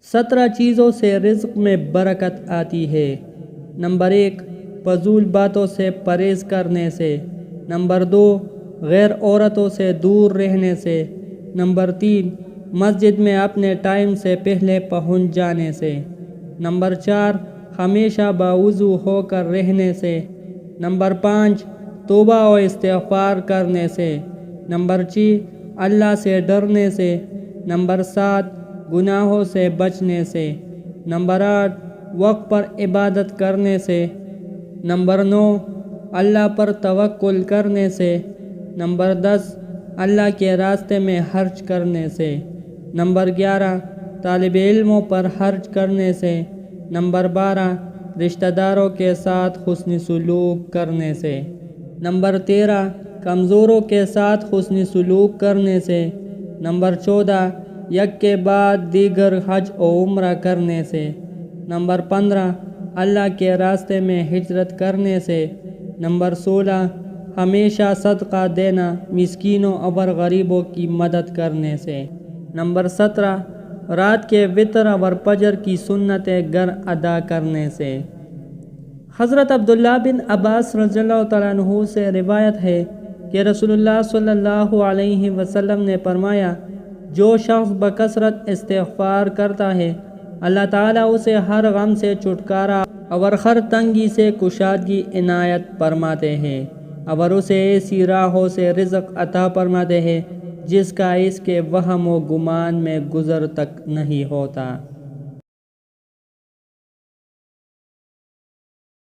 17 چیزوں سے رزق میں برکت آتی ہے۔ نمبر 1، فضول باتوں سے پرہیز کرنے سے۔ نمبر 2، غیر عورتوں سے دور رہنے سے۔ نمبر 3، مسجد میں اپنے ٹائم سے پہلے پہنچ جانے سے۔ نمبر 4، ہمیشہ باوضو ہو کر رہنے سے۔ نمبر 5، توبہ و استغفار کرنے سے۔ نمبر 6، اللہ سے ڈرنے سے۔ نمبر 7، گناہوں سے بچنے سے۔ نمبر 8، وقت پر عبادت کرنے سے۔ نمبر 9، اللہ پر توکل کرنے سے۔ نمبر 10، اللہ کے راستے میں خرچ کرنے سے۔ نمبر 11، طالب علموں پر خرچ کرنے سے۔ نمبر 12، رشتہ داروں کے ساتھ حسن سلوک کرنے سے۔ نمبر 13، کمزوروں کے ساتھ حسن سلوک کرنے سے۔ نمبر 14، یک کے بعد دیگر حج و عمرہ کرنے سے۔ نمبر 15، اللہ کے راستے میں ہجرت کرنے سے۔ نمبر 16، ہمیشہ صدقہ دینا، مسکینوں اور غریبوں کی مدد کرنے سے۔ نمبر 17، رات کے وتر اور فجر کی سنتیں گر ادا کرنے سے۔ حضرت عبداللہ بن عباس رضی اللہ تعالیٰ عنہ سے روایت ہے کہ رسول اللہ صلی اللہ علیہ وسلم نے فرمایا، جو شخص بکثرت استغفار کرتا ہے، اللہ تعالیٰ اسے ہر غم سے چھٹکارا اور ہر تنگی سے کشادگی عنایت فرماتے ہیں، اور اسے ایسی راہوں سے رزق عطا فرماتے ہیں جس کا اس کے وہم و گمان میں گزر تک نہیں ہوتا۔